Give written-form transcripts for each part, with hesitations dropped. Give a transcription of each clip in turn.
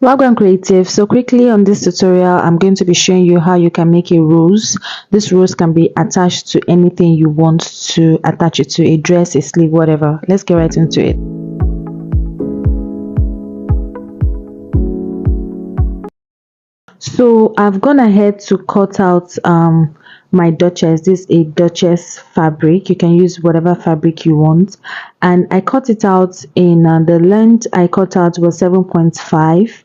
Welcome creative. So quickly on this tutorial, I'm going to be showing you how you can make a rose. This rose can be attached to anything you want to attach it to, a dress, a sleeve, whatever. Let's get right into it. So I've gone ahead to cut out my Duchess. This is a Duchess fabric. You can use whatever fabric you want, and I cut it out in the length I cut out was 7.5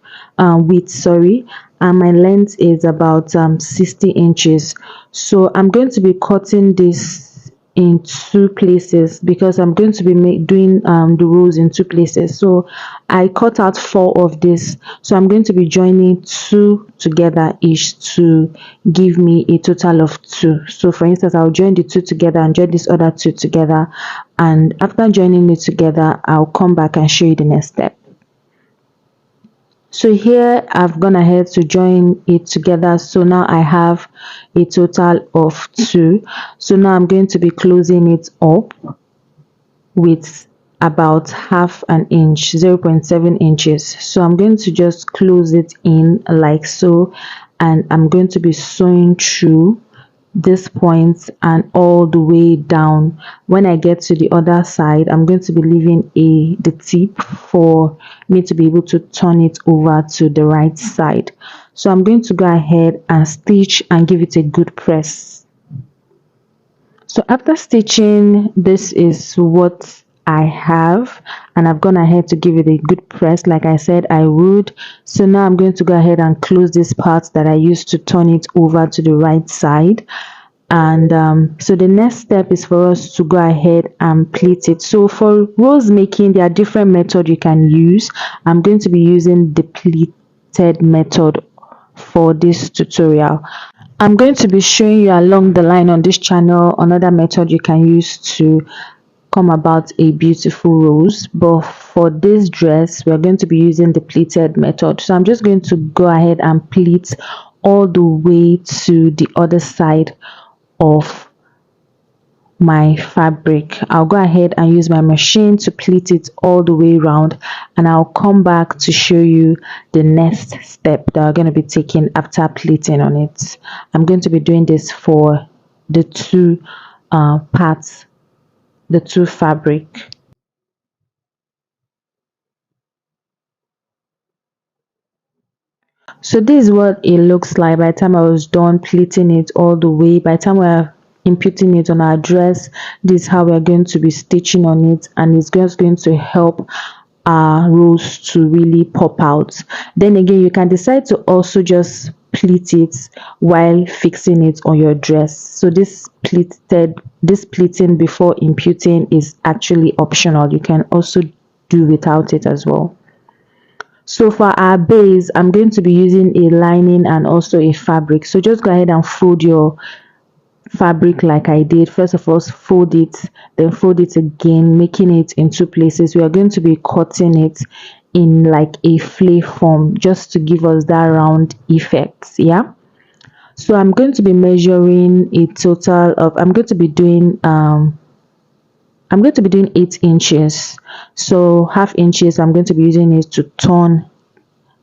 width, sorry, and my length is about 60 inches. So I'm going to be cutting this in two places because I'm going to be doing the rows in two places. So I cut out four of this, so I'm going to be joining two together each to give me a total of two. So for instance, I'll join the two together and join this other two together, and after joining it together, I'll come back and show you the next step. So here I've gone ahead to join it together, so now I have a total of two. So now I'm going to be closing it up with about half an inch, 0.7 inches. So I'm going to just close it in like so, and I'm going to be sewing through this point and all the way down. When I get to the other side, I'm going to be leaving the tip for me to be able to turn it over to the right side. So I'm going to go ahead and stitch and give it a good press. So after stitching, this is what I have, and I've gone ahead to give it a good press like I said I would. So now I'm going to go ahead and close this part that I used to turn it over to the right side. And so the next step is for us to go ahead and pleat it. So for rose making, there are different methods you can use. I'm going to be using the pleated method for this tutorial. I'm going to be showing you along the line on this channel another method you can use to come about a beautiful rose, but for this dress we're going to be using the pleated method. So I'm just going to go ahead and pleat all the way to the other side of my fabric. I'll go ahead and use my machine to pleat it all the way around, and I'll come back to show you the next step that I'm going to be taking after pleating on it. I'm going to be doing this for the two parts, the two fabric. So this is what it looks like by the time I was done pleating it all the way. By the time we're imputing it on our dress, this is how we're going to be stitching on it, and it's just going to help our rose to really pop out. Then again, you can decide to also just pleat it while fixing it on your dress. So this pleating before imputing is actually optional. You can also do without it as well. So for our base, I'm going to be using a lining and also a fabric. So just go ahead and fold your fabric like I did. First of all, fold it, then fold it again, making it in two places. We are going to be cutting it in like a flay form just to give us that round effect. Yeah. So I'm going to be measuring a total of, I'm going to be doing 8 inches. So half inches I'm going to be using it to turn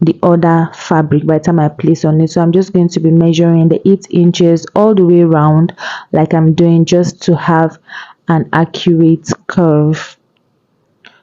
the other fabric by the time I place on it. So I'm just going to be measuring the 8 inches all the way around like I'm doing, just to have an accurate curve.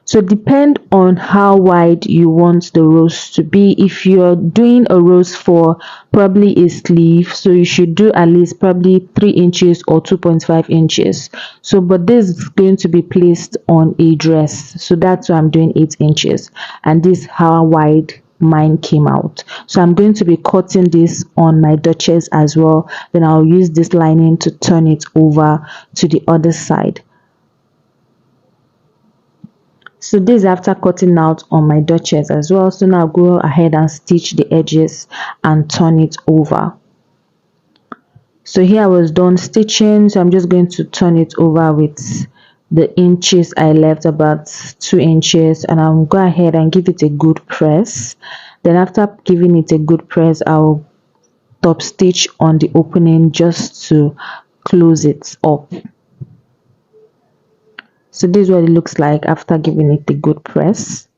So depend on how wide you want the rose to be. If you're doing a rose for probably a sleeve, so you should do at least probably 3 inches or 2.5 inches. So but this is going to be placed on a dress, so that's why I'm doing 8 inches, and this is how wide mine came out. So I'm going to be cutting this on my Duchess as well. Then I'll use this lining to turn it over to the other side. So this is after cutting out on my Duchess as well. So now I'll go ahead and stitch the edges and turn it over. So here I was done stitching, so I'm just going to turn it over with the inches I left, about 2 inches, and I'll go ahead and give it a good press. Then after giving it a good press, I'll top stitch on the opening just to close it up. So this is what it looks like after giving it a good press.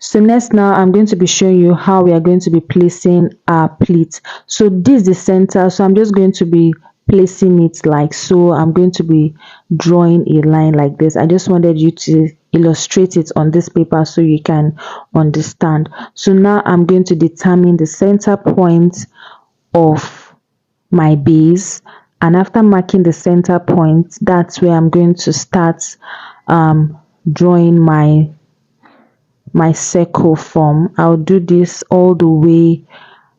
So next, now I'm going to be showing you how we are going to be placing our pleat. So this is the center, so I'm just going to be placing it like so. I'm going to be drawing a line like this. I just wanted you to illustrate it on this paper so you can understand. So now I'm going to determine the center point of my base, and after marking the center point, that's where I'm going to start drawing my circle form. I'll do this all the way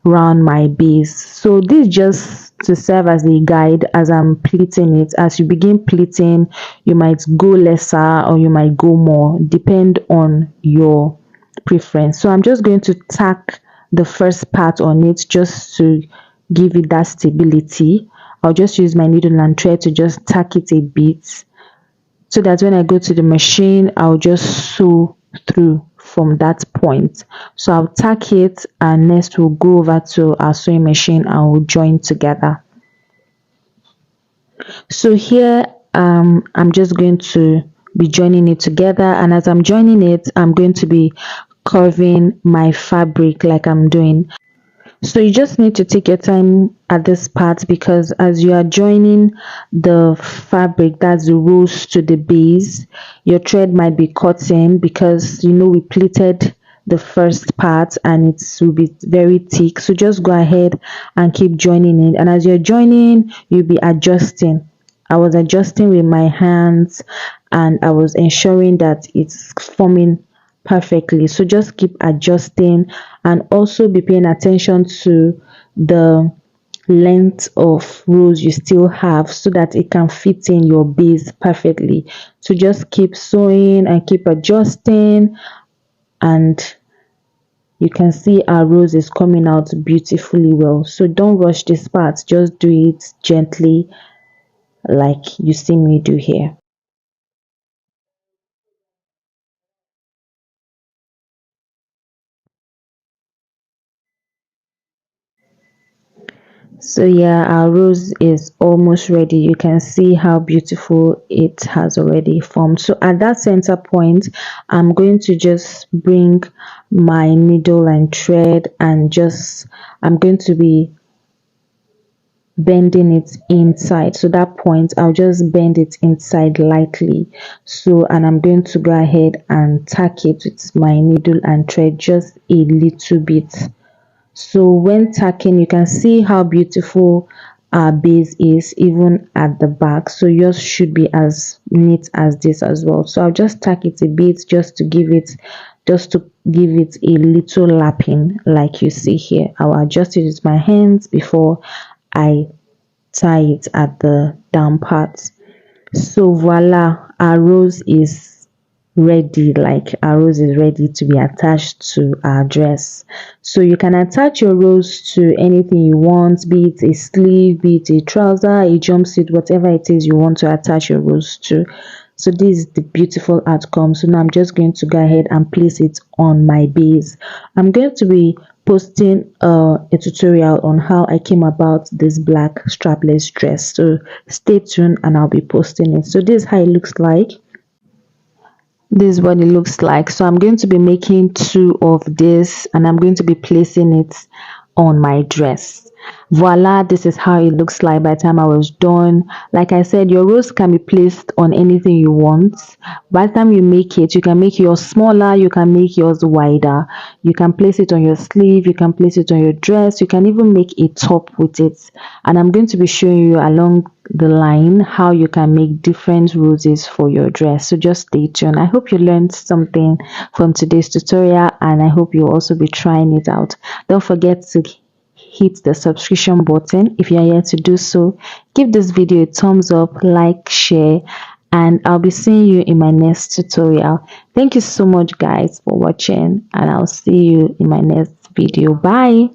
round my base. So this just to serve as a guide as I'm pleating it. As you begin pleating, you might go lesser or you might go more, depend on your preference. So I'm just going to tack the first part on it just to give it that stability. I'll just use my needle and thread to just tack it a bit, so that when I go to the machine, I'll just sew through from that point. So I'll tack it, and next we'll go over to our sewing machine and we'll join together. So here I'm just going to be joining it together, and as I'm joining it, I'm going to be curving my fabric like I'm doing. So you just need to take your time at this part, because as you are joining the fabric, that's the rows to the base, your thread might be cutting, because we pleated the first part and it will be very thick. So just go ahead and keep joining it, and as you're joining, you'll be adjusting. I was adjusting with my hands and I was ensuring that it's forming perfectly. So just keep adjusting, and also be paying attention to the length of rows you still have, so that it can fit in your base perfectly. So just keep sewing and keep adjusting, and you can see our rows is coming out beautifully well. So don't rush this part, just do it gently like you see me do here. So yeah, our rose is almost ready. You can see how beautiful it has already formed. So at that center point, I'm going to just bring my needle and thread, and just I'm going to be bending it inside. So that point, I'll just bend it inside lightly. So, and I'm going to go ahead and tack it with my needle and thread just a little bit. So when tacking, you can see how beautiful our base is even at the back. So yours should be as neat as this as well. So I'll just tack it a bit just to give it a little lapping like you see here. I'll adjust it with my hands before I tie it at the down part. So voila, our rose is ready. Like, our rose is ready to be attached to our dress. So you can attach your rose to anything you want, be it a sleeve, be it a trouser, a jumpsuit, whatever it is you want to attach your rose to. So this is the beautiful outcome. So now I'm just going to go ahead and place it on my base. I'm going to be posting a tutorial on how I came about this black strapless dress, so stay tuned and I'll be posting it. So this is how it looks like. This is what it looks like. So I'm going to be making two of this, and I'm going to be placing it on my dress. Voila, this is how it looks like by the time I was done. Like I said, your rose can be placed on anything you want. By the time you make it, you can make yours smaller, you can make yours wider, you can place it on your sleeve, you can place it on your dress, you can even make a top with it. And I'm going to be showing you along the line how you can make different roses for your dress. So just stay tuned. I hope you learned something from today's tutorial, and I hope you'll also be trying it out. Don't forget to hit the subscription button if you are yet to do so. Give this video a thumbs up, like, share, and I'll be seeing you in my next tutorial. Thank you so much guys for watching, and I'll see you in my next video. Bye.